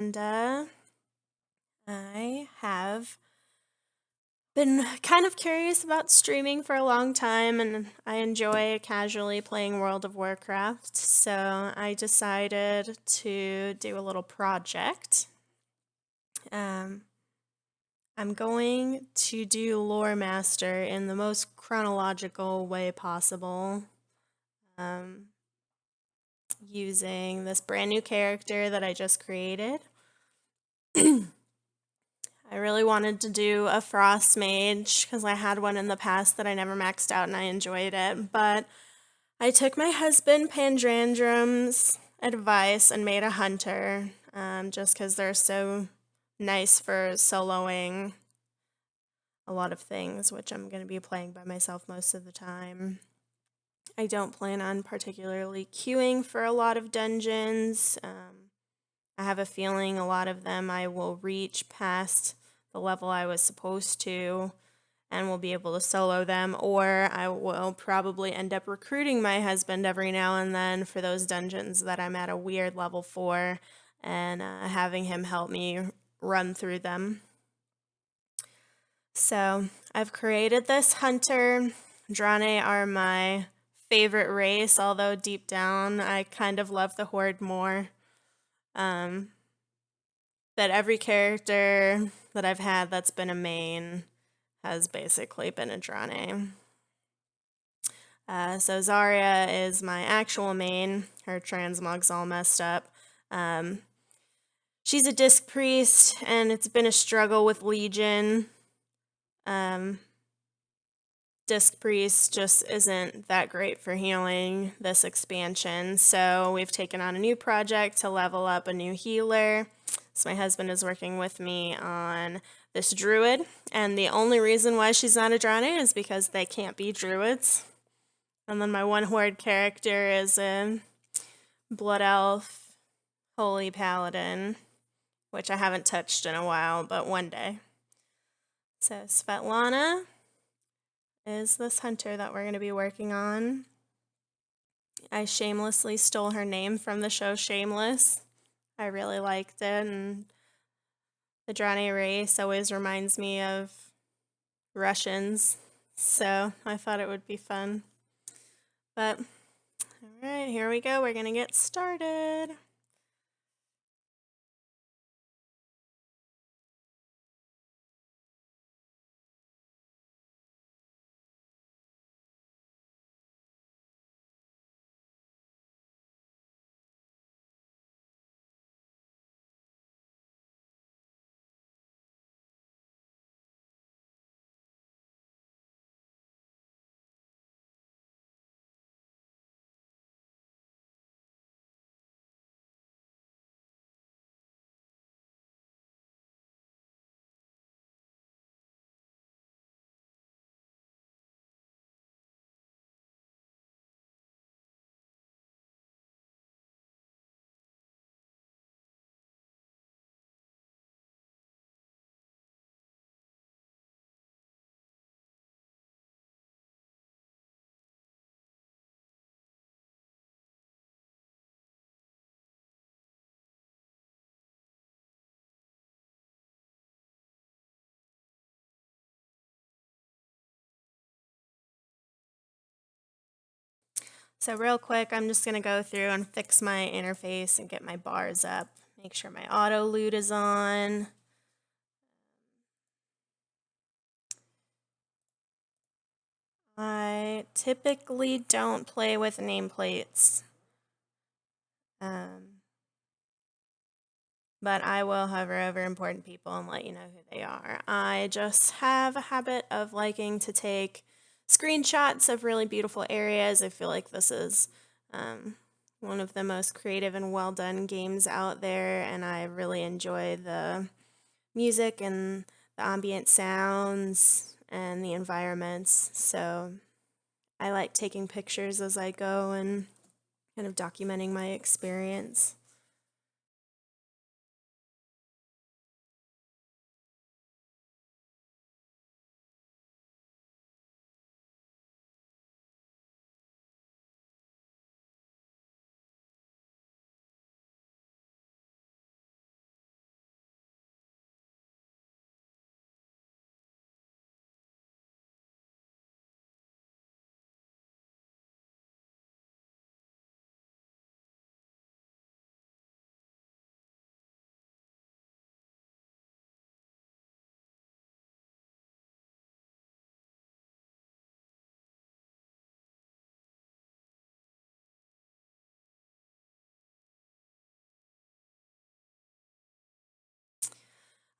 And I have been kind of curious about streaming for a long time, and I enjoy casually playing World of Warcraft. So I decided to do a little project. Um, I'm going to do Loremaster in the most chronological way possible, um, using this brand new character that I just created. I really wanted to do a frost mage because I had one in the past that I never maxed out and I enjoyed it. But I took my husband Pandrandrum's advice and made a hunter, just because they're so nice for soloing a lot of things, which I'm going to be playing by myself most of the time. I don't plan on particularly queuing for a lot of dungeons. I have a feeling a lot of them I will reach past the level I was supposed to and will be able to solo them, or I will probably end up recruiting my husband every now and then for those dungeons that I'm at a weird level for and having him help me run through them. So I've created this hunter. Draenei are my favorite race, although deep down I kind of love the Horde more. But every character that I've had that's been a main has basically been a Draenei. So Zarya is my actual main. Her transmog's all messed up. She's a disc priest, and it's been a struggle with Legion. Disc priest just isn't that great for healing this expansion, so we've taken on a new project to level up a new healer. So my husband is working with me on this druid, and the only reason why she's not a Draenei is because they can't be druids. And then my one horde character is a blood elf, holy paladin, which I haven't touched in a while, but one day. So Svetlana is this hunter that we're going to be working on. I shamelessly stole her name from the show Shameless. I really liked it, and the Draenei race always reminds me of Russians, so I thought it would be fun. But, alright, here we go. We're going to get started. So real quick, I'm just going to go through and fix my interface and get my bars up. Make sure my auto loot is on. I typically don't play with nameplates, but I will hover over important people and let you know who they are. I just have a habit of liking to take screenshots of really beautiful areas. I feel like this is one of the most creative and well done games out there, and I really enjoy the music and the ambient sounds and the environments. So I like taking pictures as I go and kind of documenting my experience.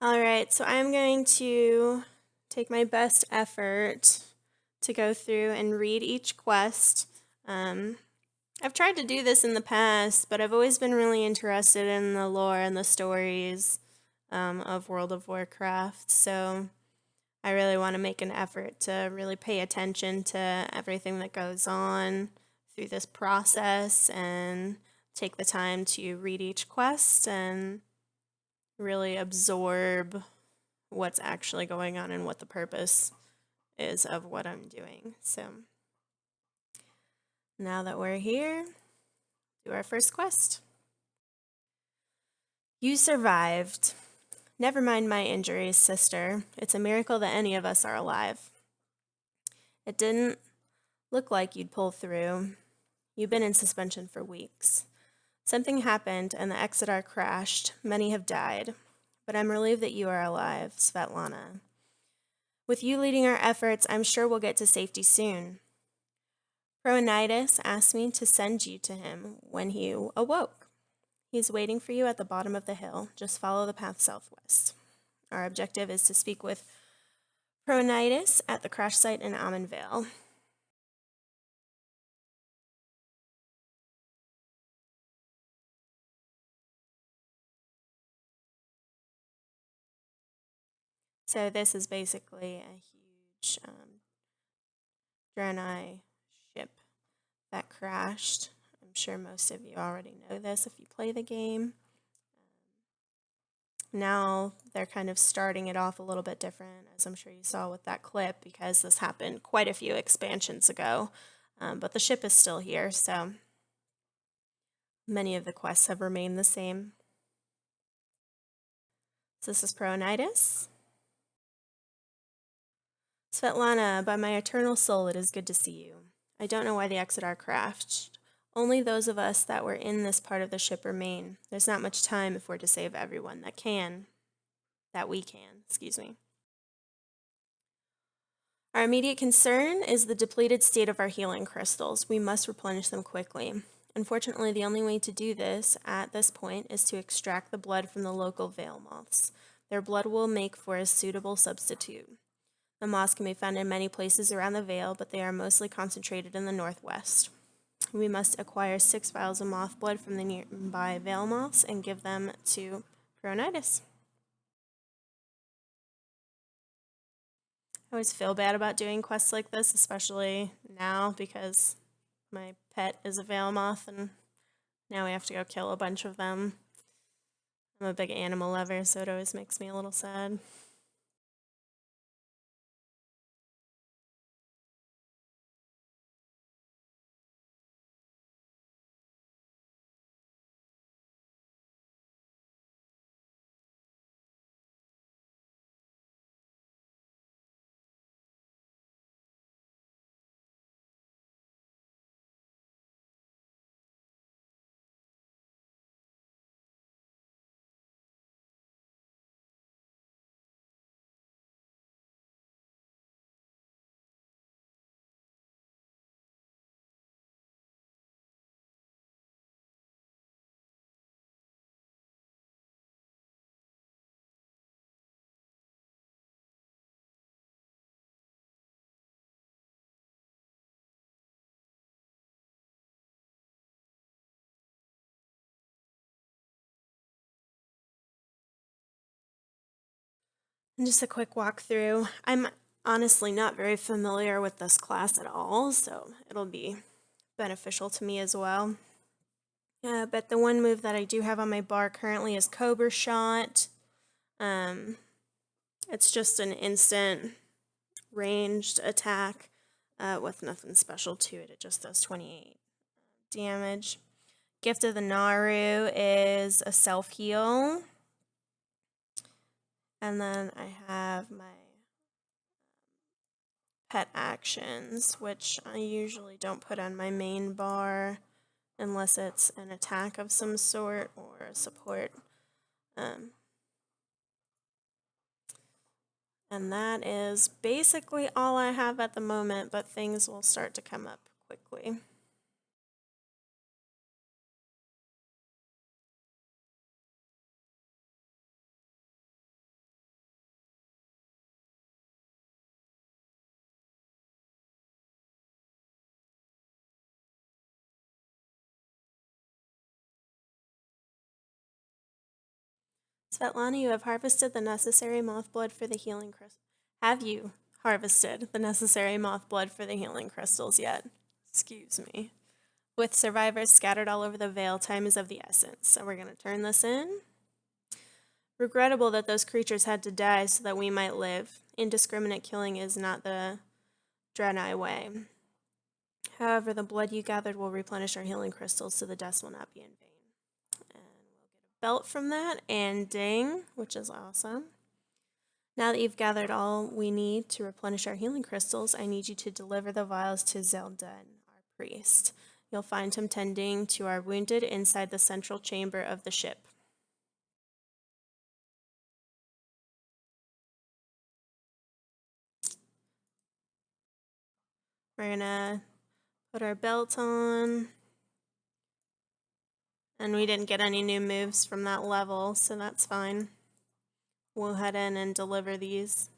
All right, so I'm going to take my best effort to go through and read each quest. I've tried to do this in the past, but I've always been really interested in the lore and the stories of World of Warcraft, so I really want to make an effort to really pay attention to everything that goes on through this process and take the time to read each quest and really absorb what's actually going on and what the purpose is of what I'm doing. So now that we're here, do our first quest. You survived. Never mind my injuries, sister. It's a miracle that any of us are alive. It didn't look like you'd pull through. You've been in suspension for weeks. Something happened and the Exeter crashed. Many have died. But I'm relieved that you are alive, Svetlana. With you leading our efforts, I'm sure we'll get to safety soon. Proanitis asked me to send you to him when he awoke. He's waiting for you at the bottom of the hill. Just follow the path southwest. Our objective is to speak with Proanitis at the crash site in Ammen Vale. So this is basically a huge Draenei ship that crashed. I'm sure most of you already know this if you play the game. Now they're kind of starting it off a little bit different, as I'm sure you saw with that clip, because this happened quite a few expansions ago. But the ship is still here, so many of the quests have remained the same. So this is Proanitis. Svetlana, by my eternal soul, it is good to see you. I don't know why the Exeter crashed. Only those of us that were in this part of the ship remain. There's not much time if we're to save everyone that we can, excuse me. Our immediate concern is the depleted state of our healing crystals. We must replenish them quickly. Unfortunately, the only way to do this at this point is to extract the blood from the local Vale moths. Their blood will make for a suitable substitute. The moths can be found in many places around the Vale, but they are mostly concentrated in the northwest. We must acquire 6 vials of moth blood from the nearby Vale moths and give them to Proanitis. I always feel bad about doing quests like this, especially now because my pet is a Vale moth and now we have to go kill a bunch of them. I'm a big animal lover, so it always makes me a little sad. And just a quick walkthrough. I'm honestly not very familiar with this class at all, so it'll be beneficial to me as well. But the one move that I do have on my bar currently is Cobra Shot. It's just an instant ranged attack with nothing special to it. It just does 28 damage. Gift of the Naru is a self-heal. And then I have my pet actions, which I usually don't put on my main bar unless it's an attack of some sort or a support. And that is basically all I have at the moment, but things will start to come up quickly. Svetlana, you have harvested the necessary moth blood for the healing crystal. Have you harvested the necessary moth blood for the healing crystals yet? Excuse me. With survivors scattered all over the Vale, time is of the essence. So we're going to turn this in. Regrettable that those creatures had to die so that we might live. Indiscriminate killing is not the Draenei way. However, the blood you gathered will replenish our healing crystals, so the deaths will not be in vain. And we'll get a belt from that, and ding, which is awesome. Now that you've gathered all we need to replenish our healing crystals, I need you to deliver the vials to Zelden, our priest. You'll find him tending to our wounded inside the central chamber of the ship. We're gonna put our belt on. And we didn't get any new moves from that level, so that's fine. We'll head in and deliver these.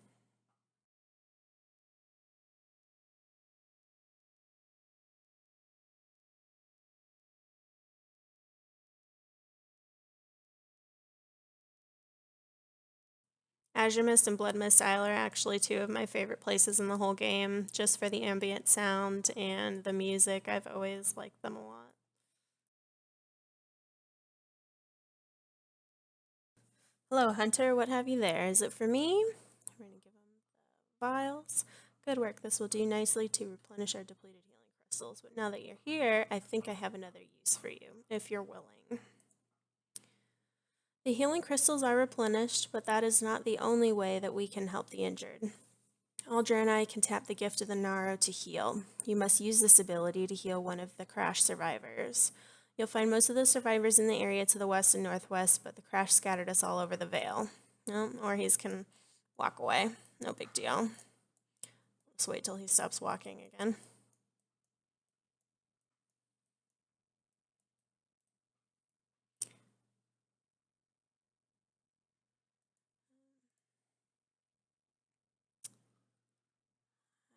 Azure Mist and Blood Mist Isle are actually two of my favorite places in the whole game, just for the ambient sound and the music. I've always liked them a lot. Hello, Hunter. What have you there? Is it for me? We're going to give him the vials. Good work. This will do nicely to replenish our depleted healing crystals. But now that you're here, I think I have another use for you, if you're willing. The healing crystals are replenished, but that is not the only way that we can help the injured. All Draenei can tap the gift of the Naro to heal. You must use this ability to heal one of the crash survivors. You'll find most of the survivors in the area to the west and northwest, but the crash scattered us all over the Vale. Well, or he can walk away. No big deal. Let's wait till he stops walking again.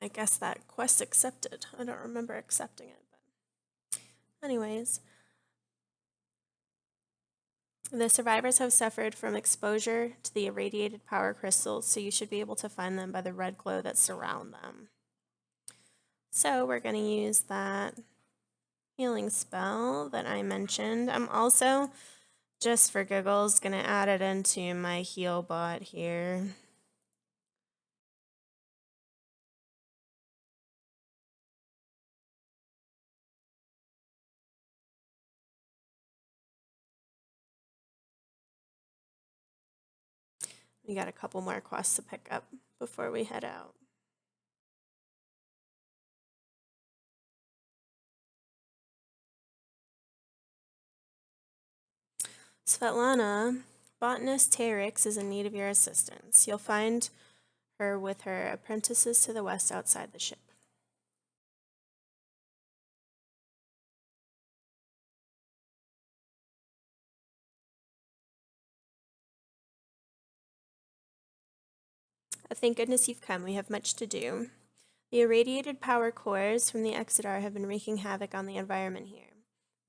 I guess that quest accepted. I don't remember accepting it, but anyways. The survivors have suffered from exposure to the irradiated power crystals, so you should be able to find them by the red glow that surround them. So we're going to use that healing spell that I mentioned. I'm also, just for giggles, going to add it into my heal bot here. We got a couple more quests to pick up before we head out. Svetlana, botanist Terex is in need of your assistance. You'll find her with her apprentices to the west outside the ship. Thank goodness you've come. We have much to do. The irradiated power cores from the Exodar have been wreaking havoc on the environment here.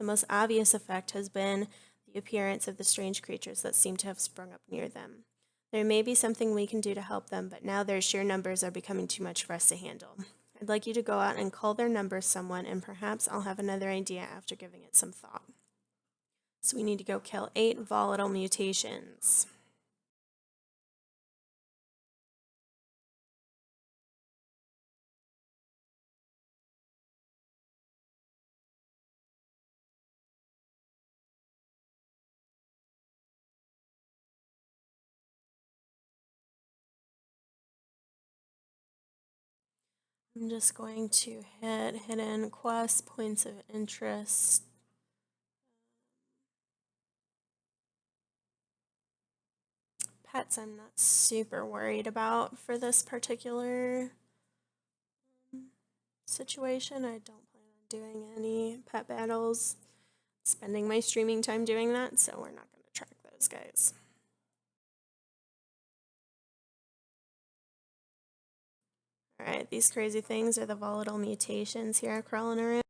The most obvious effect has been the appearance of the strange creatures that seem to have sprung up near them. There may be something we can do to help them, but now their sheer numbers are becoming too much for us to handle. I'd like you to go out and call their numbers someone, and perhaps I'll have another idea after giving it some thought. So we need to go kill 8 volatile mutations. I'm just going to hit hidden quests, points of interest. Pets I'm not super worried about for this particular situation. I don't plan on doing any pet battles, spending my streaming time doing that, so we're not going to track those guys. Alright, these crazy things are the volatile mutations here crawling around.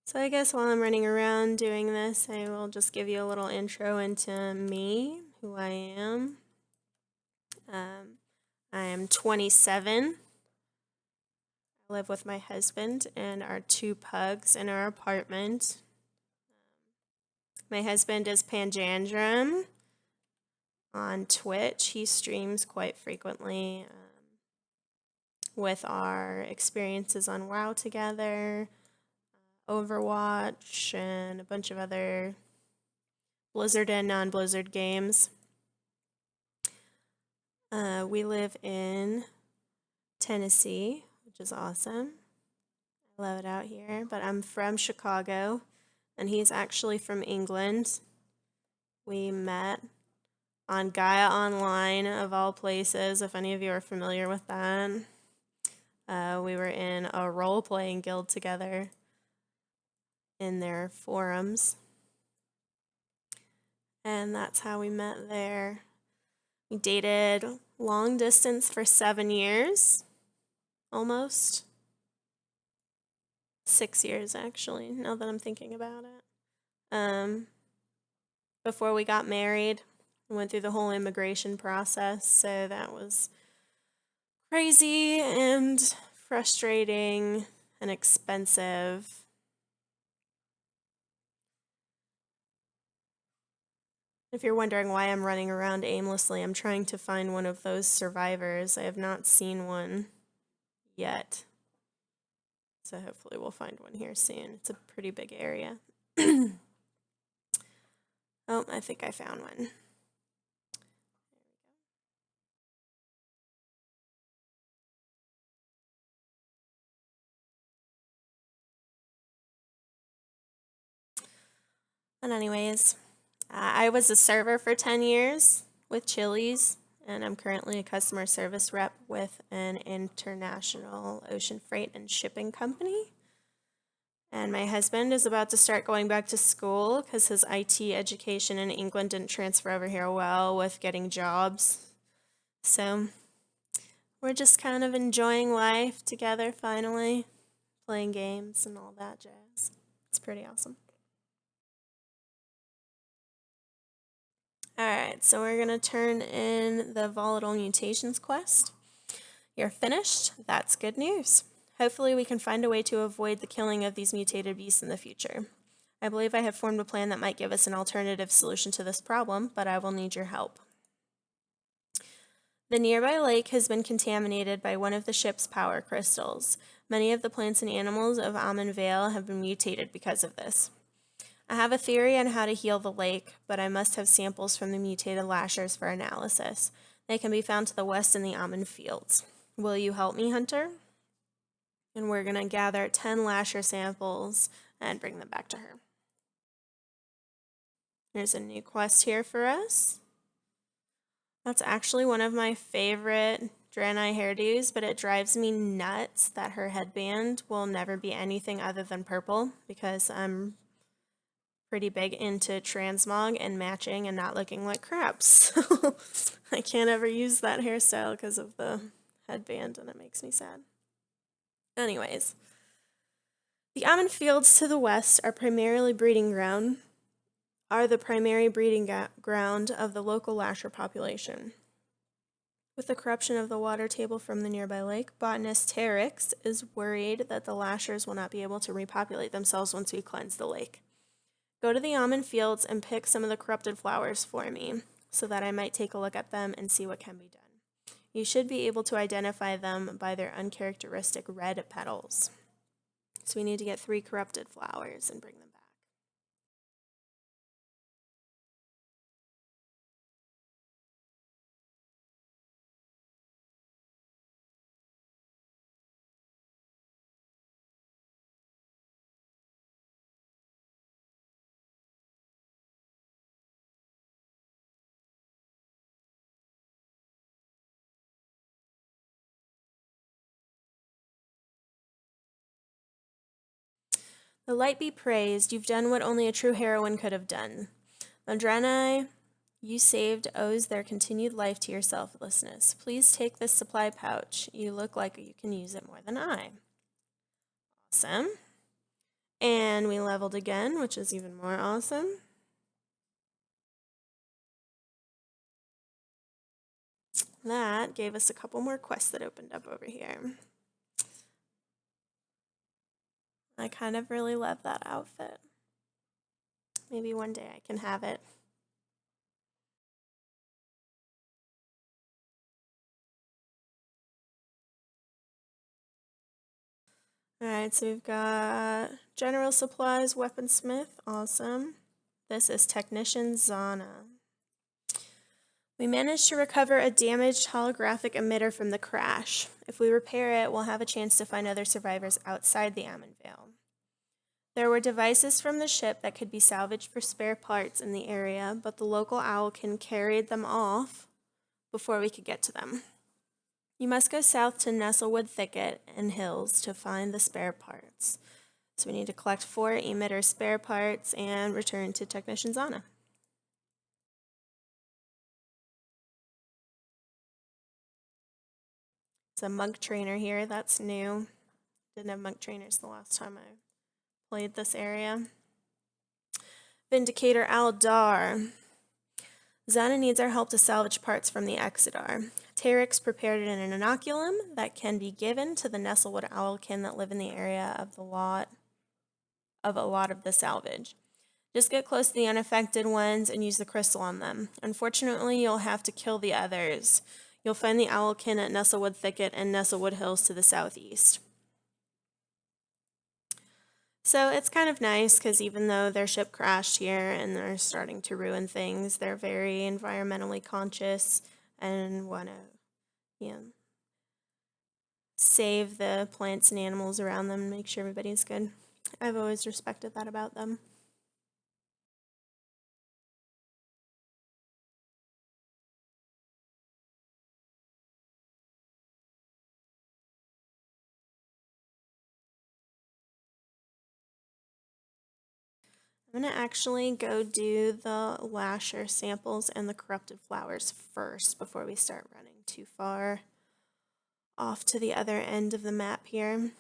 So I guess while I'm running around doing this, I will just give you a little intro into me, who I am. I am 27. I live with my husband and our 2 pugs in our apartment. My husband is Panjandrum on Twitch. He streams quite frequently with our experiences on WoW together, Overwatch, and a bunch of other Blizzard and non-Blizzard games. We live in Tennessee, which is awesome. I love it out here, but I'm from Chicago, and he's actually from England. We met on Gaia Online, of all places, if any of you are familiar with that. We were in a role-playing guild together in their forums, and that's how we met there. We dated long distance for 7 years, almost. 6 years, actually, now that I'm thinking about it. Before we got married, we went through the whole immigration process, so that was crazy and frustrating and expensive. If you're wondering why I'm running around aimlessly, I'm trying to find one of those survivors. I have not seen one yet. So hopefully we'll find one here soon. It's a pretty big area. Oh, I think I found one. And anyways, I was a server for 10 years with Chili's, and I'm currently a customer service rep with an international ocean freight and shipping company. And my husband is about to start going back to school because his IT education in England didn't transfer over here well with getting jobs. So we're just kind of enjoying life together finally, playing games and all that jazz. It's pretty awesome. Alright, so we're going to turn in the volatile mutations quest. You're finished. That's good news. Hopefully we can find a way to avoid the killing of these mutated beasts in the future. I believe I have formed a plan that might give us an alternative solution to this problem, but I will need your help. The nearby lake has been contaminated by one of the ship's power crystals. Many of the plants and animals of Ammen Vale have been mutated because of this. I have a theory on how to heal the lake, but I must have samples from the mutated lashers for analysis. They can be found to the west in the Ammen fields. Will you help me, Hunter? And we're going to gather 10 lasher samples and bring them back to her. There's a new quest here for us. That's actually one of my favorite Draenei hairdos, but it drives me nuts that her headband will never be anything other than purple because I'm pretty big into transmog and matching and not looking like crap. So I can't ever use that hairstyle because of the headband and it makes me sad. Anyways, the Ammen fields to the west are the primary breeding ground of the local lasher population. With the corruption of the water table from the nearby lake, botanist Terex is worried that the lashers will not be able to repopulate themselves once we cleanse the lake. Go to the Ammen fields and pick some of the corrupted flowers for me, so that I might take a look at them and see what can be done. You should be able to identify them by their uncharacteristic red petals. So we need to get 3 corrupted flowers and bring them back. The light be praised, you've done what only a true heroine could have done. The Draenei you saved owes their continued life to your selflessness. Please take this supply pouch. You look like you can use it more than I. Awesome. And we leveled again, which is even more awesome. That gave us a couple more quests that opened up over here. I kind of really love that outfit. Maybe one day I can have it. Alright, so we've got General Supplies, Weaponsmith, awesome. This is Technician Zana. We managed to recover a damaged holographic emitter from the crash. If we repair it, we'll have a chance to find other survivors outside the Ammen Vale. There were devices from the ship that could be salvaged for spare parts in the area, but the local owlkin carried them off before we could get to them. You must go south to Nestlewood Thicket and Hills to find the spare parts. So we need to collect 4 emitter spare parts and return to Technician Zana. It's a monk trainer here, that's new. Didn't have monk trainers the last time I played this area. Vindicator Aldar. Zana needs our help to salvage parts from the Exodar. Terex prepared an inoculum that can be given to the Nestlewood owlkin that live in the area of a lot of the salvage. Just get close to the unaffected ones and use the crystal on them. Unfortunately, you'll have to kill the others. You'll find the owlkin at Nestlewood Thicket and Nestlewood Hills to the southeast. So it's kind of nice because even though their ship crashed here and they're starting to ruin things, they're very environmentally conscious and want to, save the plants and animals around them and make sure everybody's good. I've always respected that about them. I'm going to actually go do the lasher samples and the corrupted flowers first before we start running too far off to the other end of the map here.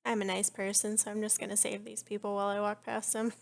I'm a nice person, so I'm just going to save these people while I walk past them.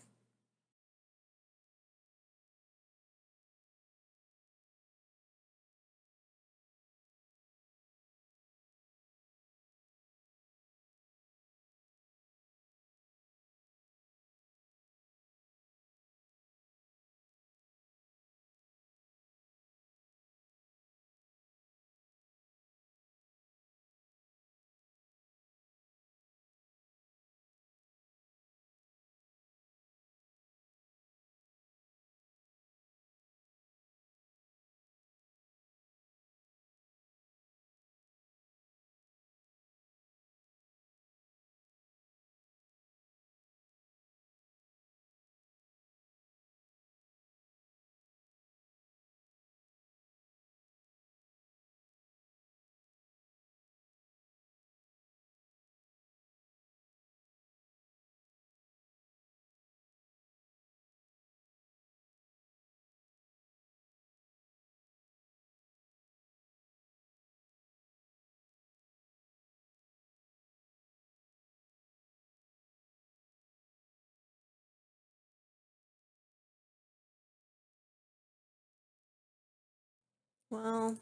Well,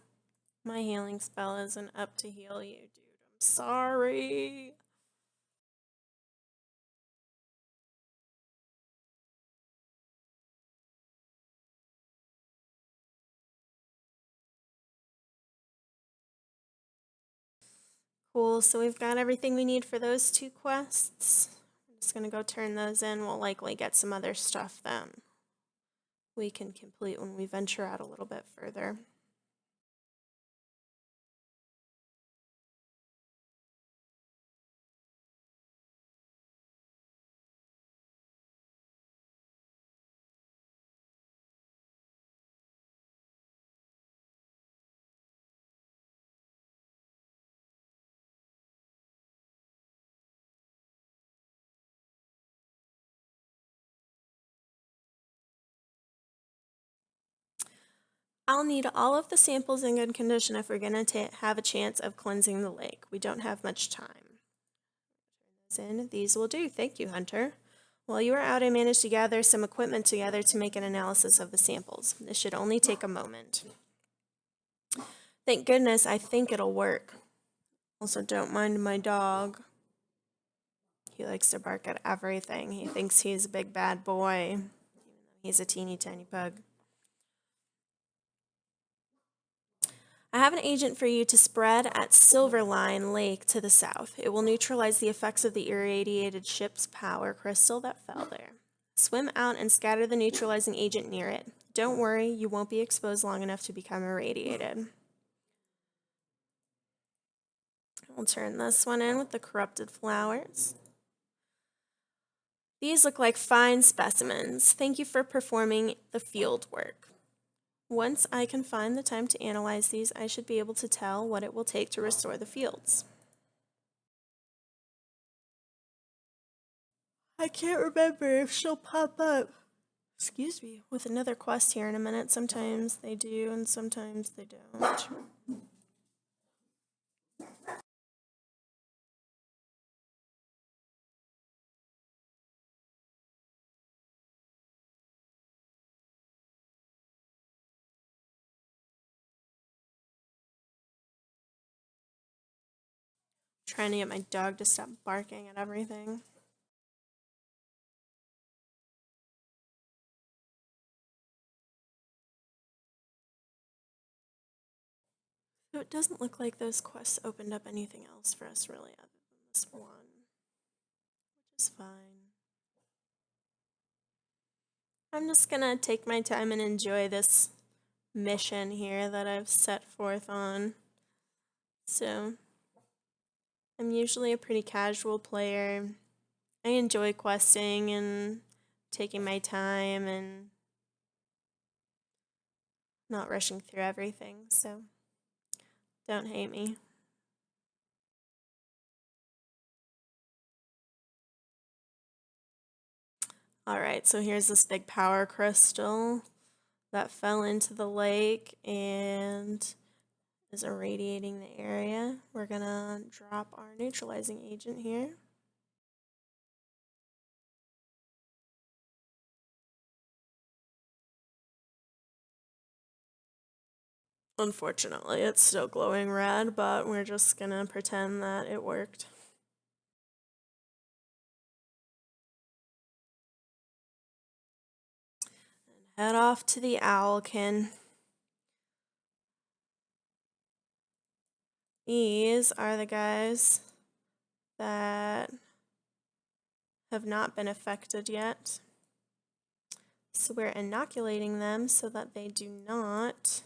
my healing spell isn't up to heal you, dude. I'm sorry. Cool, so we've got everything we need for those 2 quests. I'm just gonna go turn those in. We'll likely get some other stuff then we can complete when we venture out a little bit further. I'll need all of the samples in good condition if we're going to have a chance of cleansing the lake. We don't have much time. These will do. Thank you, Hunter. While you were out, I managed to gather some equipment together to make an analysis of the samples. This should only take a moment. Thank goodness, I think it'll work. Also, don't mind my dog. He likes to bark at everything. He thinks he's a big bad boy, even though he's a teeny tiny pug. I have an agent for you to spread at Silverline Lake to the south. It will neutralize the effects of the irradiated ship's power crystal that fell there. Swim out and scatter the neutralizing agent near it. Don't worry, you won't be exposed long enough to become irradiated. We'll turn this one in with the corrupted flowers. These look like fine specimens. Thank you for performing the field work. Once I can find the time to analyze these, I should be able to tell what it will take to restore the fields. I can't remember if she'll pop up, excuse me, with another quest here in a minute. Sometimes they do and sometimes they don't. Trying to get my dog to stop barking at everything. So it doesn't look like those quests opened up anything else for us really other than this one, which is fine. I'm just gonna take my time and enjoy this mission here that I've set forth on. So I'm usually a pretty casual player. I enjoy questing and taking my time and not rushing through everything, so don't hate me. Alright, so here's this big power crystal that fell into the lake and is irradiating the area. We're gonna drop our neutralizing agent here. Unfortunately, it's still glowing red, but we're just gonna pretend that it worked. And head off to the Owlkin. These are the guys that have not been affected yet. So we're inoculating them so that they do not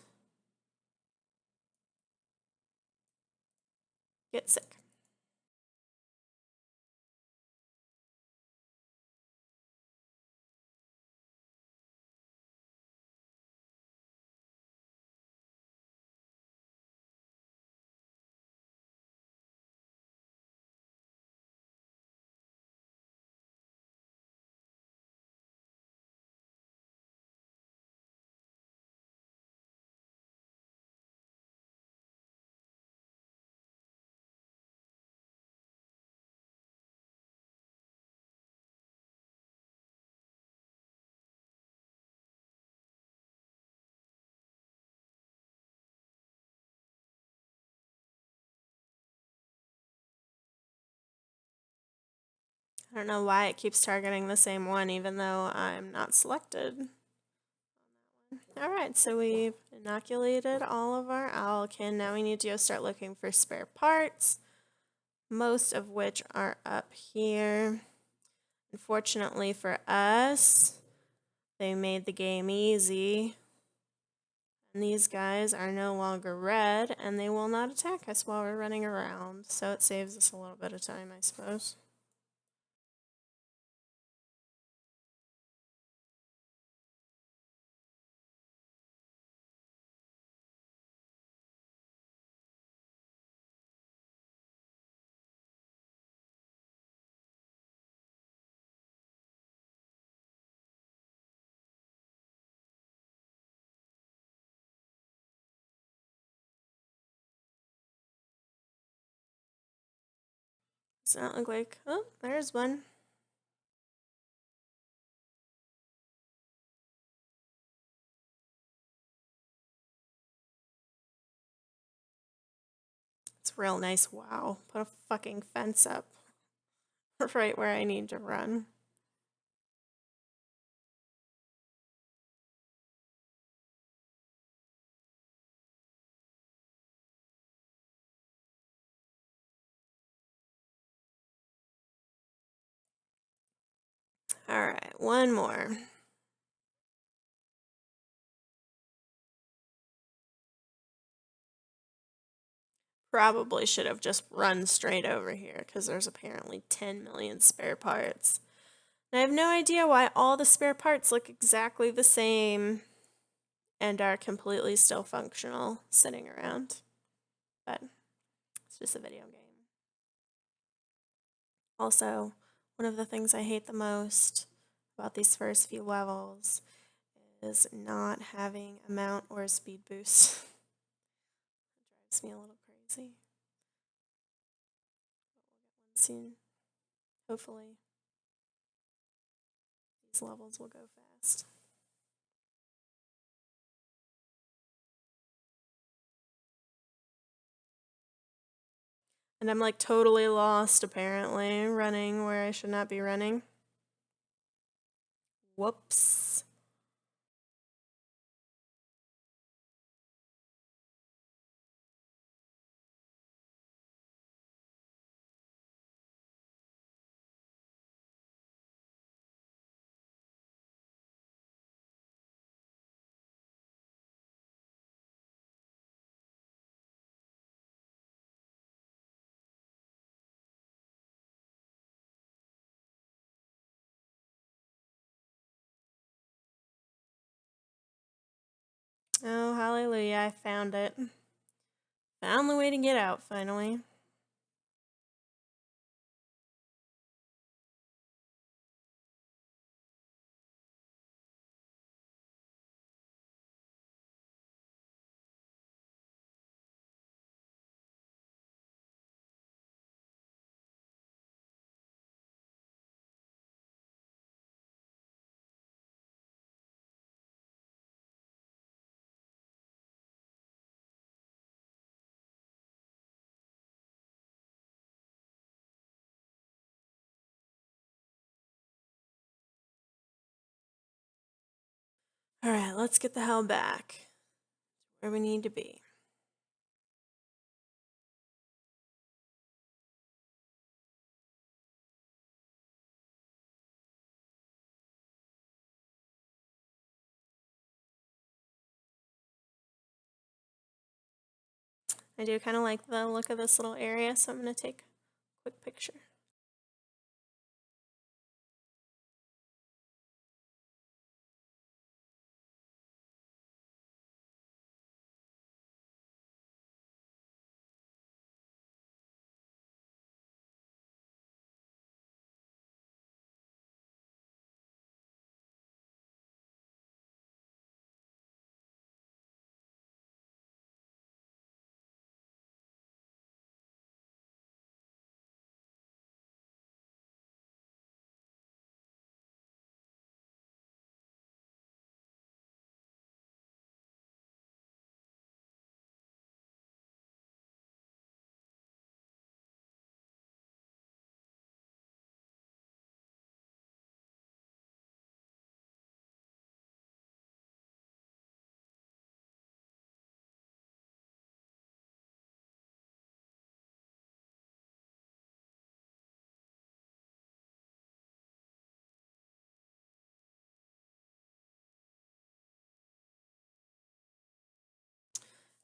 get sick. I don't know why it keeps targeting the same one even though I'm not selected. Alright, so we've inoculated all of our Owlkin. Now we need to go start looking for spare parts. most of which are up here. Unfortunately for us, they made the game easy. And these guys are no longer red, and they will not attack us while we're running around. So it saves us a little bit of time, I suppose. Does not look like... Oh, there's one. It's real nice. Wow. Put a fucking fence up right where I need to run. All right, one more. Probably should have just run straight over here because there's apparently 10 million spare parts. And I have no idea why all the spare parts look exactly the same and are completely still functional sitting around. But it's just a video game. Also, one of the things I hate the most about these first few levels is not having a mount or a speed boost. It drives me a little crazy. But we'll get one soon. Hopefully, these levels will go fast. And I'm like totally lost apparently, running where I should not be running. Whoops. Oh, hallelujah, I found it. Found the way to get out finally. Alright, let's get the hell back where we need to be. I do kind of like the look of this little area, so I'm going to take a quick picture.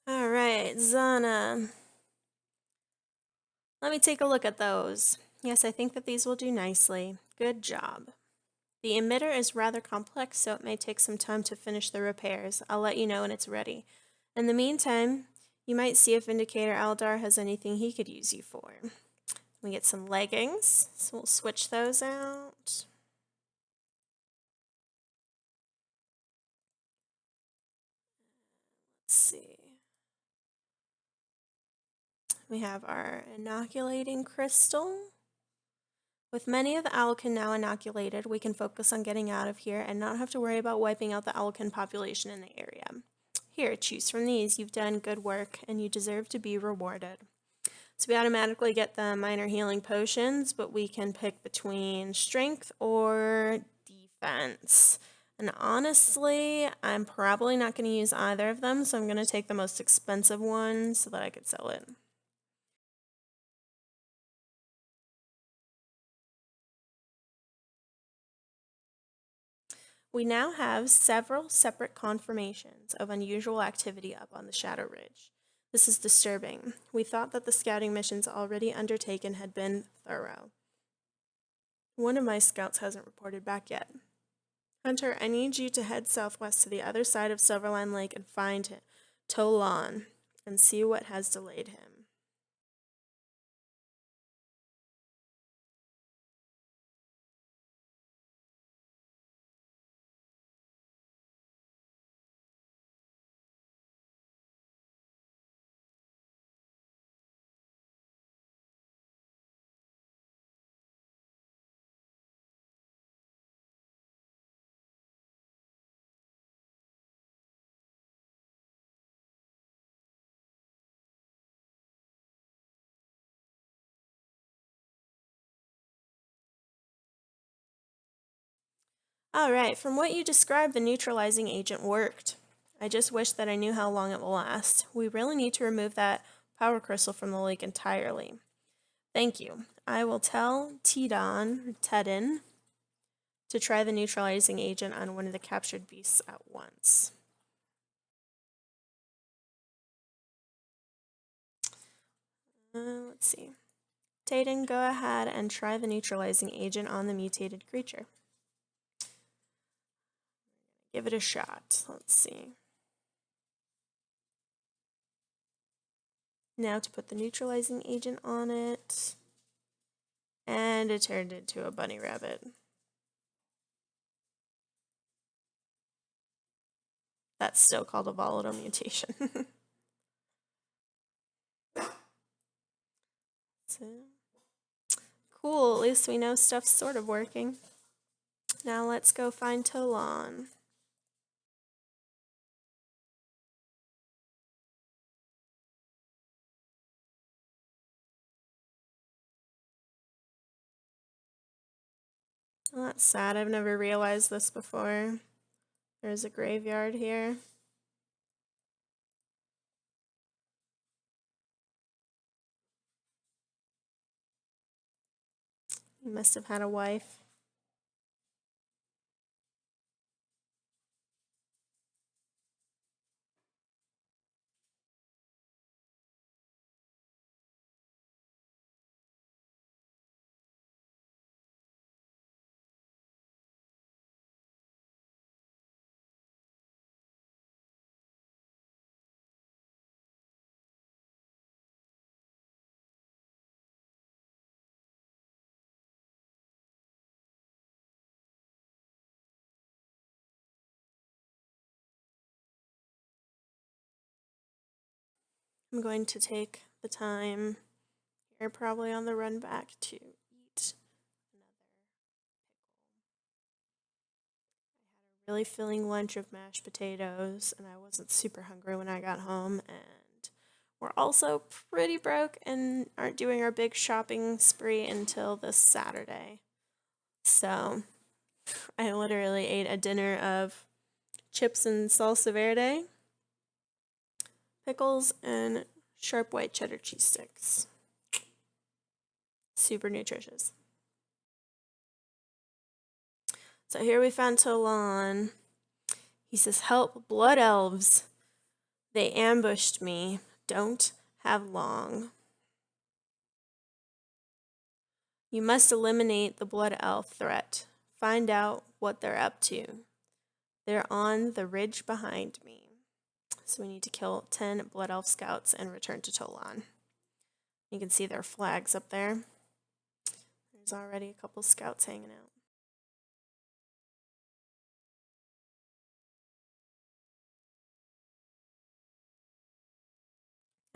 All right, Zana. Let me take a look at those. Yes, I think that these will do nicely. Good job. The emitter is rather complex, so it may take some time to finish the repairs. I'll let you know when it's ready. In the meantime, you might see if Indicator Aldar has anything he could use you for. We get some leggings, so we'll switch those out. Let's see. We have our inoculating crystal. With many of the owlkin now inoculated, we can focus on getting out of here and not have to worry about wiping out the owlkin population in the area. Here, choose from these. You've done good work, and you deserve to be rewarded. So we automatically get the minor healing potions, but we can pick between strength or defense. And honestly, I'm probably not going to use either of them, so I'm going to take the most expensive one so that I could sell it. We now have several separate confirmations of unusual activity up on the Shadow Ridge. This is disturbing. We thought that the scouting missions already undertaken had been thorough. One of my scouts hasn't reported back yet. Hunter, I need you to head southwest to the other side of Silverline Lake and find Tolan and see what has delayed him. Alright, from what you described, the neutralizing agent worked. I just wish that I knew how long it will last. We really need to remove that power crystal from the lake entirely. Thank you. I will tell Tedin to try the neutralizing agent on one of the captured beasts at once. Let's see. Tedin, go ahead and try the neutralizing agent on the mutated creature. Give it a shot. Let's see. Now to put the neutralizing agent on it. And it turned into a bunny rabbit. That's still called a volatile mutation. So, cool, at least we know stuff's sort of working. Now let's go find Tolan. Well, that's sad. I've never realized this before. There's a graveyard here. He must have had a wife. I'm going to take the time here, probably on the run back, to eat really filling lunch of mashed potatoes, and I wasn't super hungry when I got home, and we're also pretty broke and aren't doing our big shopping spree until this Saturday. So I literally ate a dinner of chips and salsa verde, pickles, and sharp white cheddar cheese sticks. Super nutritious. So here we found Tolan. He says, help, blood elves. They ambushed me. Don't have long. You must eliminate the blood elf threat. Find out what they're up to. They're on the ridge behind me. So we need to kill 10 blood elf scouts and return to Tolan. You can see their flags up there. There's already a couple scouts hanging out.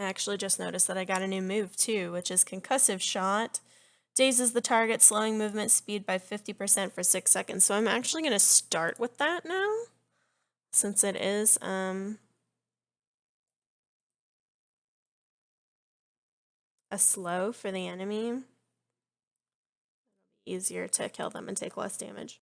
I actually just noticed that I got a new move too, which is Concussive Shot. Dazes the target, slowing movement speed by 50% for 6 seconds. So I'm actually going to start with that now, since it is a slow for the enemy. It'll be easier to kill them and take less damage.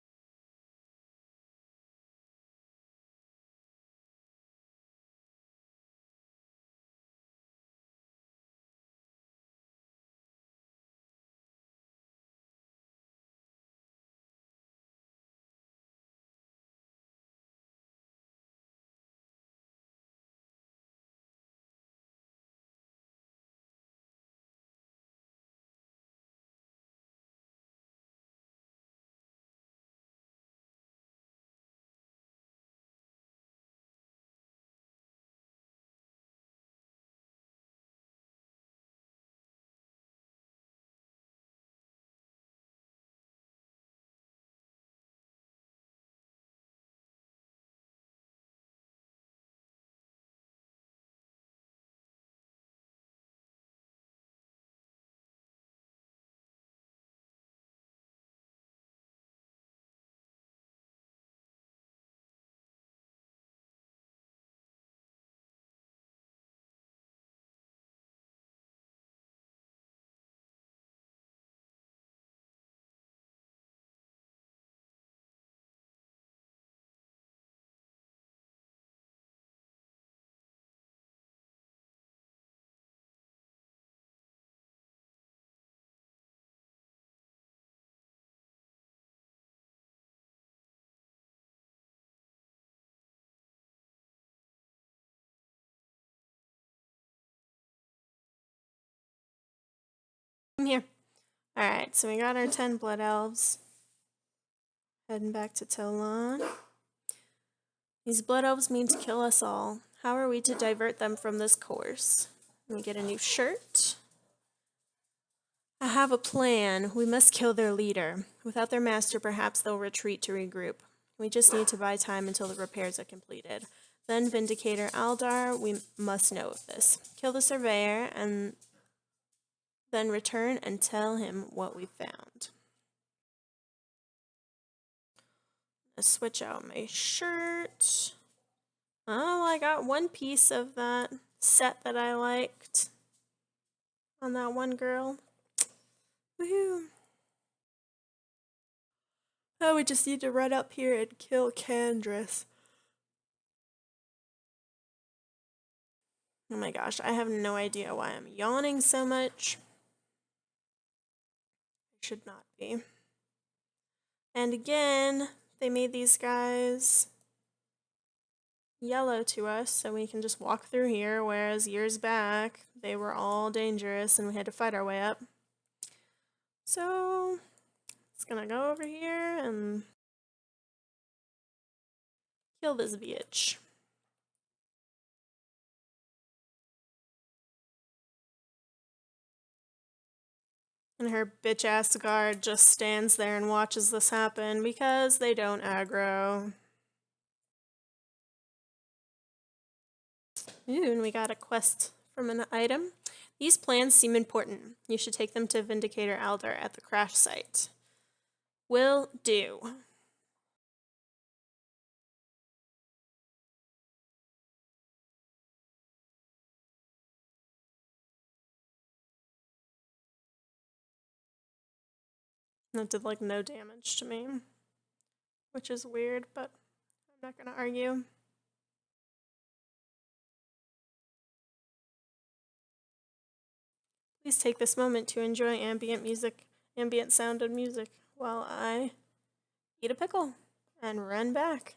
I'm here. Alright, so we got our 10 blood elves. Heading back to Tolan. These blood elves mean to kill us all. How are we to divert them from this course? Let me get a new shirt. I have a plan. We must kill their leader. Without their master, perhaps they'll retreat to regroup. We just need to buy time until the repairs are completed. Then Vindicator Aldar, we must know of this. Kill the surveyor and then return and tell him what we found. Let's switch out my shirt. Oh, I got one piece of that set that I liked on that one girl. Woohoo! Oh, we just need to run up here and kill Candrass. Oh my gosh, I have no idea why I'm yawning so much. I should not be. And again, they made these guys yellow to us so we can just walk through here, whereas years back, they were all dangerous and we had to fight our way up. So, it's gonna go over here and kill this bitch. And her bitch ass guard just stands there and watches this happen because they don't aggro. Ooh, and we got a quest from an item. These plans seem important. You should take them to Vindicator Aldar at the crash site. Will do. That did like no damage to me, which is weird, but I'm not gonna argue. Please take this moment to enjoy ambient sound and music while I eat a pickle and run back.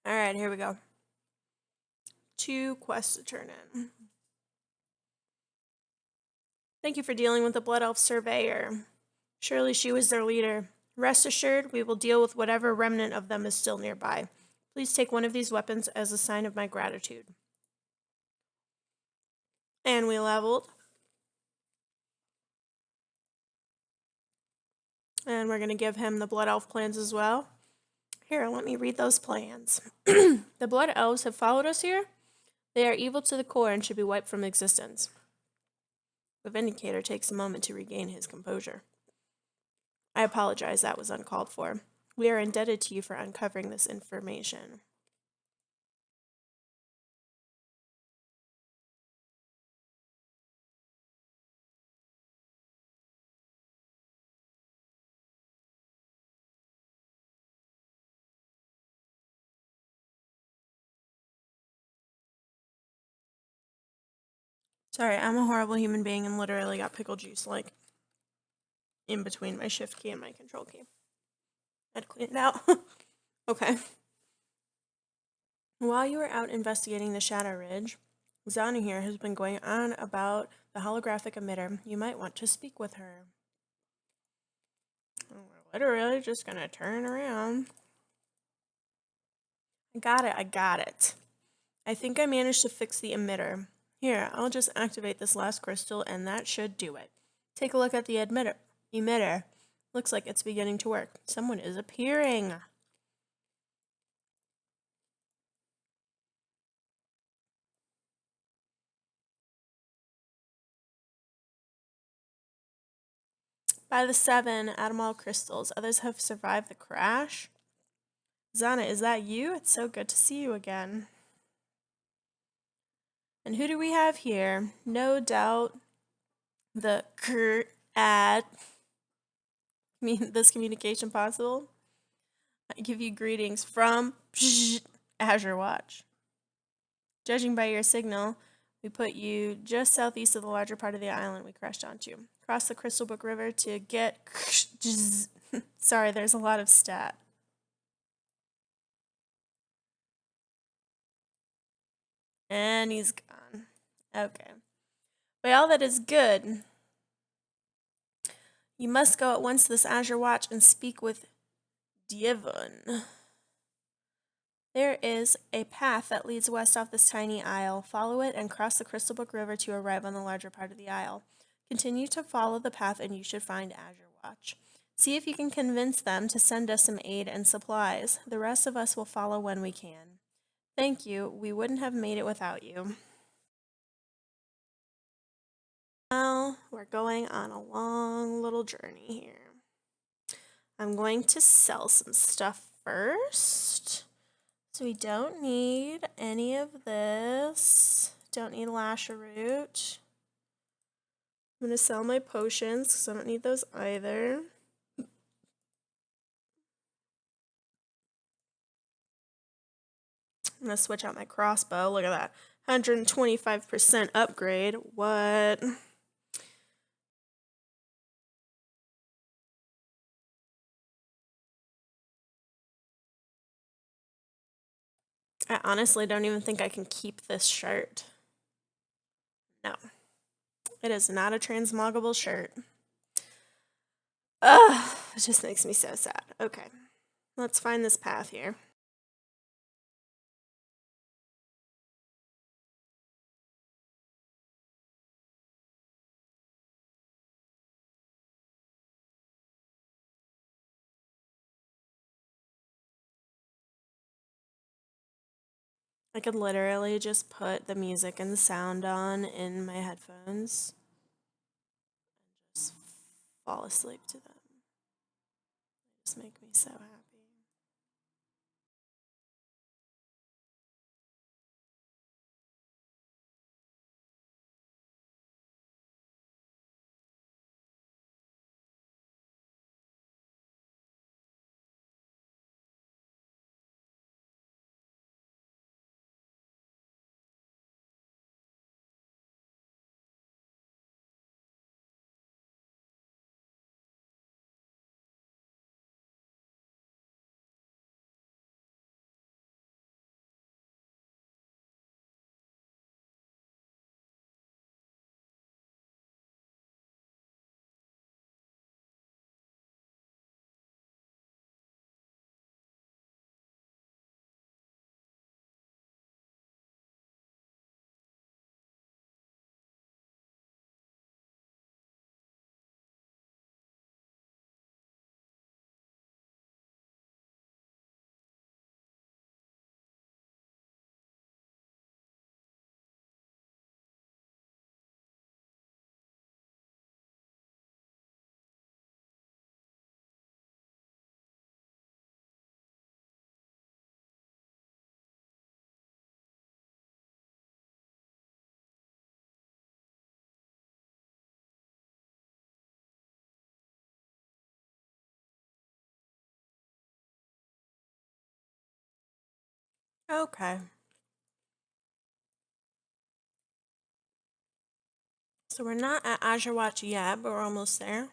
All right, here we go. 2 quests to turn in. Thank you for dealing with the Blood Elf Surveyor. Surely she was their leader. Rest assured, we will deal with whatever remnant of them is still nearby. Please take one of these weapons as a sign of my gratitude. And we leveled. And we're going to give him the Blood Elf plans as well. Here, let me read those plans. The Blood Elves have followed us here. They are evil to the core and should be wiped from existence. The Vindicator takes a moment to regain his composure. I apologize, that was uncalled for. We are indebted to you for uncovering this information. Sorry, I'm a horrible human being and literally got pickle juice, like, in between my shift key and my control key. I had to clean it out. Okay. While you were out investigating the Shadow Ridge, Zana here has been going on about the holographic emitter. You might want to speak with her. We're literally just gonna turn around. I got it. I think I managed to fix the emitter. Here, I'll just activate this last crystal and that should do it. Take a look at the emitter. Looks like it's beginning to work. Someone is appearing. By the 7 Atomal crystals, others have survived the crash. Zana, is that you? It's so good to see you again. And who do we have here? No doubt the at this communication possible. I give you greetings from Azure Watch. Judging by your signal, we put you just southeast of the larger part of the island we crashed onto. Cross the Crystal Brook River to get... Sorry, there's a lot of stat. And he's gone. Okay. By all that is good, you must go at once to this Azure Watch and speak with Dievon. There is a path that leads west off this tiny isle. Follow it and cross the Crystal Brook River to arrive on the larger part of the isle. Continue to follow the path and you should find Azure Watch. See if you can convince them to send us some aid and supplies. The rest of us will follow when we can. Thank you. We wouldn't have made it without you. Now we're going on a long little journey here. I'm going to sell some stuff first. So we don't need any of this. Don't need Lasher Root. I'm going to sell my potions because I don't need those either. I'm going to switch out my crossbow. Look at that. 125% upgrade. What? I honestly don't even think I can keep this shirt. No. It is not a transmoggable shirt. Ugh, it just makes me so sad. Okay, let's find this path here. I could literally just put the music and the sound on in my headphones and just fall asleep to them. They just make me so happy. Okay. So we're not at Azure Watch yet, but we're almost there.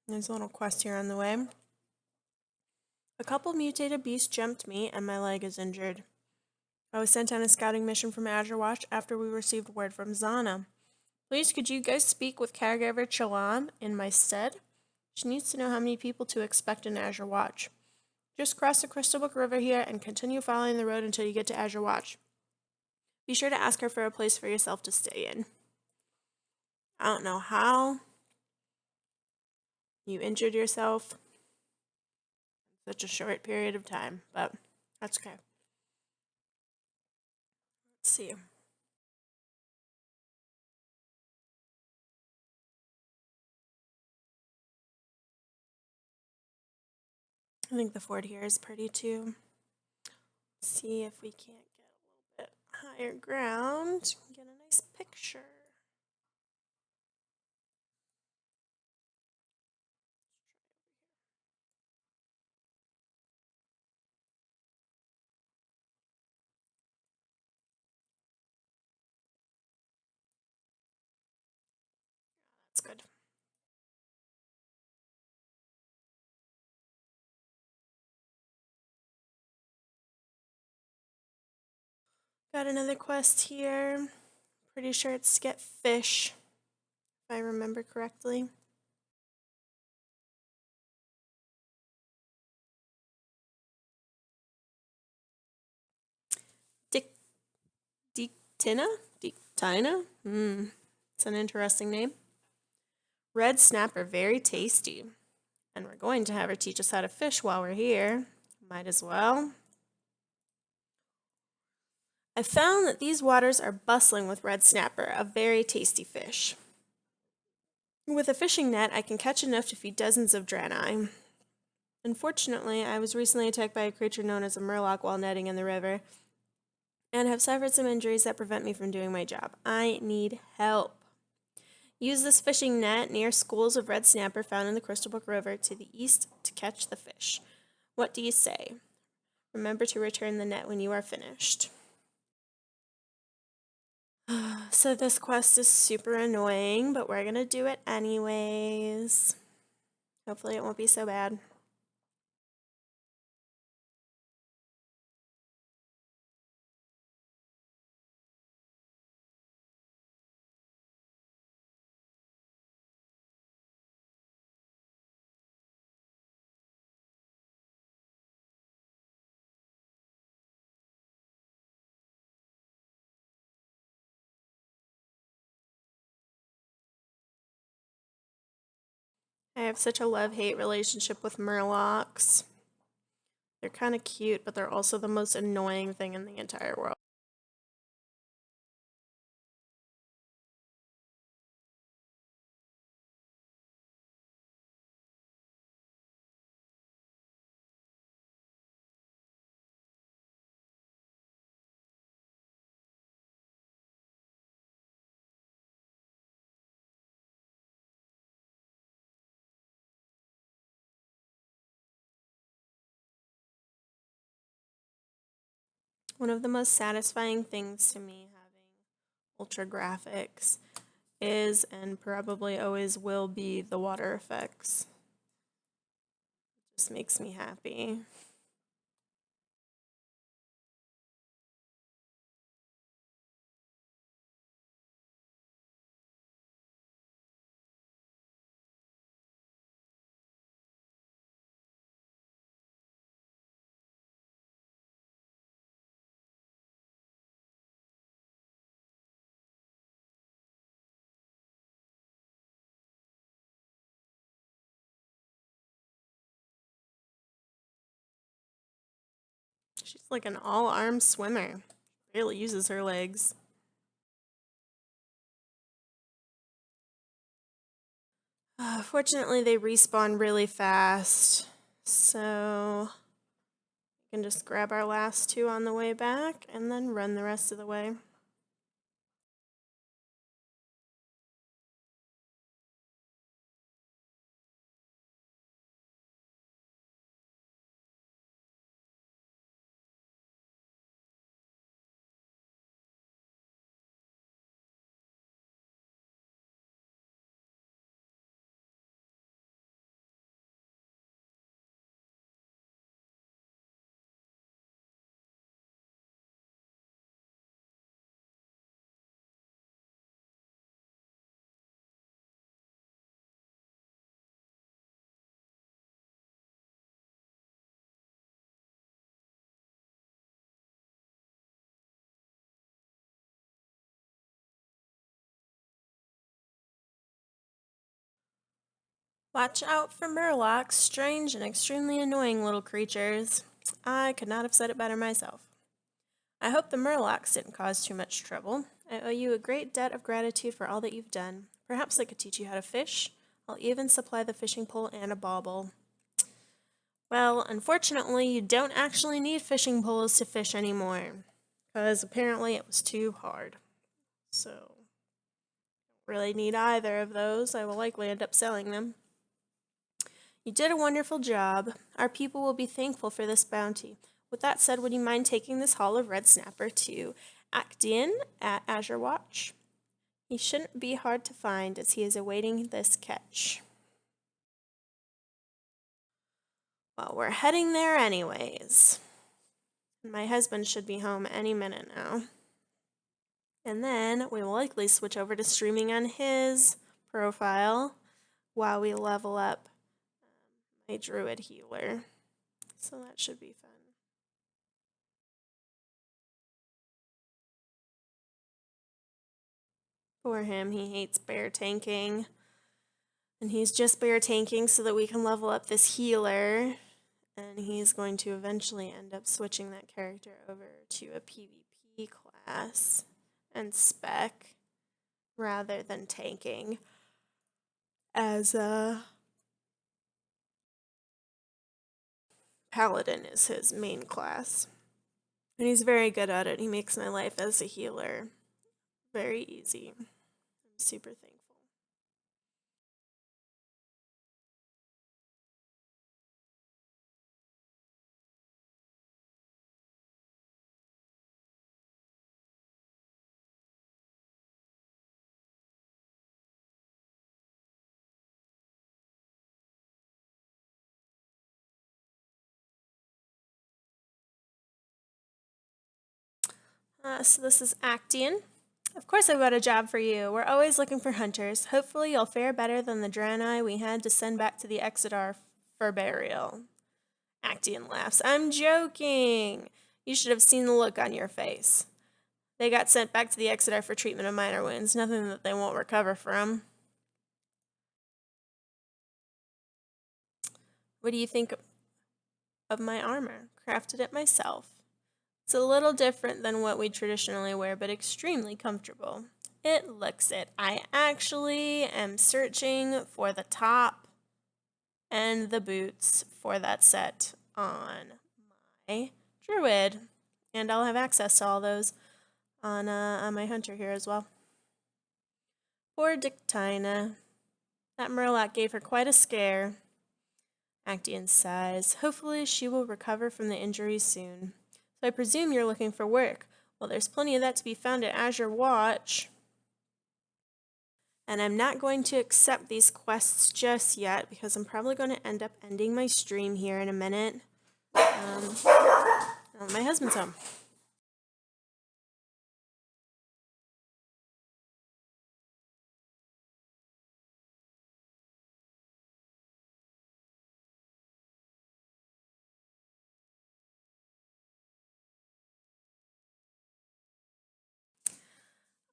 There's a little quest here on the way. A couple mutated beasts jumped me, and my leg is injured. I was sent on a scouting mission from Azure Watch after we received word from Zana. Please, could you guys speak with caregiver Chalam in my stead? She needs to know how many people to expect in Azure Watch. Just cross the Crystal Brook River here and continue following the road until you get to Azure Watch. Be sure to ask her for a place for yourself to stay in. I don't know how you injured yourself in such a short period of time, but that's okay. Let's see. I think the fort here is pretty too. Let's see if we can't get a little bit higher ground, get a nice picture. That's good. Got another quest here. Pretty sure it's to get fish, if I remember correctly. Dick, Tina? Tina? It's an interesting name. Red snapper, very tasty. And we're going to have her teach us how to fish while we're here. Might as well. I found that these waters are bustling with red snapper, a very tasty fish. With a fishing net, I can catch enough to feed dozens of Draenei. Unfortunately, I was recently attacked by a creature known as a murloc while netting in the river, and have suffered some injuries that prevent me from doing my job. I need help. Use this fishing net near schools of red snapper found in the Crystal Brook River to the east to catch the fish. What do you say? Remember to return the net when you are finished. So this quest is super annoying, but we're gonna do it anyways. Hopefully it won't be so bad. I have such a love-hate relationship with murlocs. They're kind of cute, but they're also the most annoying thing in the entire world. One of the most satisfying things to me having ultra graphics is, and probably always will be, the water effects. It just makes me happy. She's like an all-arm swimmer. Really uses her legs. Fortunately, they respawn really fast, so we can just grab our last two on the way back and then run the rest of the way. Watch out for murlocs, strange and extremely annoying little creatures. I could not have said it better myself. I hope the murlocs didn't cause too much trouble. I owe you a great debt of gratitude for all that you've done. Perhaps I could teach you how to fish. I'll even supply the fishing pole and a bauble. Well, unfortunately, you don't actually need fishing poles to fish anymore, because apparently it was too hard. So, really need either of those. I will likely end up selling them. You did a wonderful job. Our people will be thankful for this bounty. With that said, would you mind taking this haul of red snapper to Actian at Azure Watch? He shouldn't be hard to find as he is awaiting this catch. Well, we're heading there anyways. My husband should be home any minute now. And then we will likely switch over to streaming on his profile while we level up my druid healer. So that should be fun. For him, he hates bear tanking. And he's just bear tanking so that we can level up this healer. And he's going to eventually end up switching that character over to a PvP class and spec rather than tanking as a paladin is his main class. And he's very good at it. He makes my life as a healer very easy. I'm super thankful. So this is Actian. Of course I've got a job for you. We're always looking for hunters. Hopefully you'll fare better than the Draenei we had to send back to the Exodar for burial. Actian laughs. I'm joking. You should have seen the look on your face. They got sent back to the Exodar for treatment of minor wounds, nothing that they won't recover from. What do you think of my armor? Crafted it myself. It's a little different than what we traditionally wear, but extremely comfortable. It looks it. I actually am searching for the top and the boots for that set on my druid, and I'll have access to all those on my hunter here as well. Poor Dictina. That Murloc gave her quite a scare. Actian sighs. Hopefully she will recover from the injuries soon. So I presume you're looking for work. Well, there's plenty of that to be found at Azure Watch. And I'm not going to accept these quests just yet because I'm probably going to end up ending my stream here in a minute. My husband's home.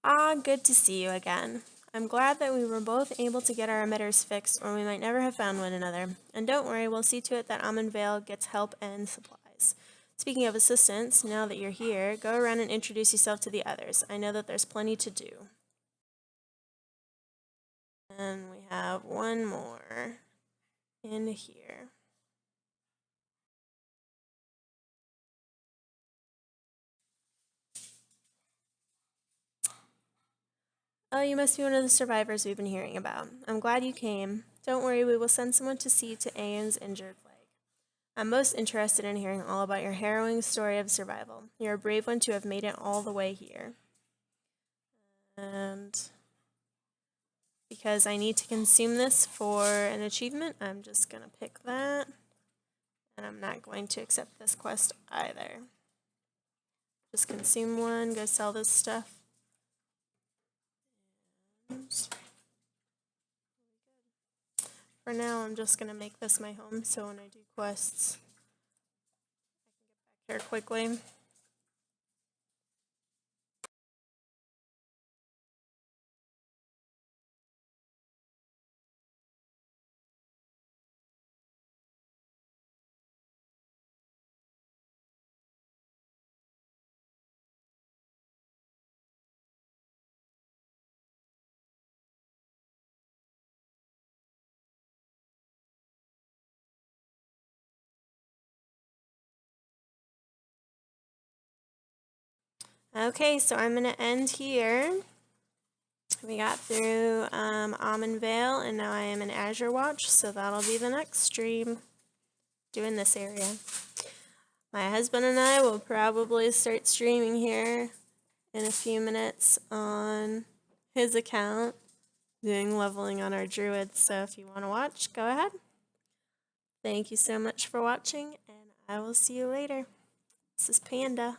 Ah, good to see you again. I'm glad that we were both able to get our emitters fixed, or we might never have found one another. And don't worry, we'll see to it that Ammen Vale gets help and supplies. Speaking of assistance, now that you're here, go around and introduce yourself to the others. I know that there's plenty to do. And we have one more in here. Oh, you must be one of the survivors we've been hearing about. I'm glad you came. Don't worry, we will send someone to see to Aeon's injured leg. I'm most interested in hearing all about your harrowing story of survival. You're a brave one to have made it all the way here. And because I need to consume this for an achievement, I'm just going to pick that. And I'm not going to accept this quest either. Just consume one, go sell this stuff. For now, I'm just going to make this my home, so when I do quests, I can get back here quickly. Okay, so I'm going to end here. We got through Ammen Vale, and now I am in Azure Watch, so that'll be the next stream, doing this area. My husband and I will probably start streaming here in a few minutes on his account, doing leveling on our druids, so if you want to watch, go ahead. Thank you so much for watching, and I will see you later. This is Panda.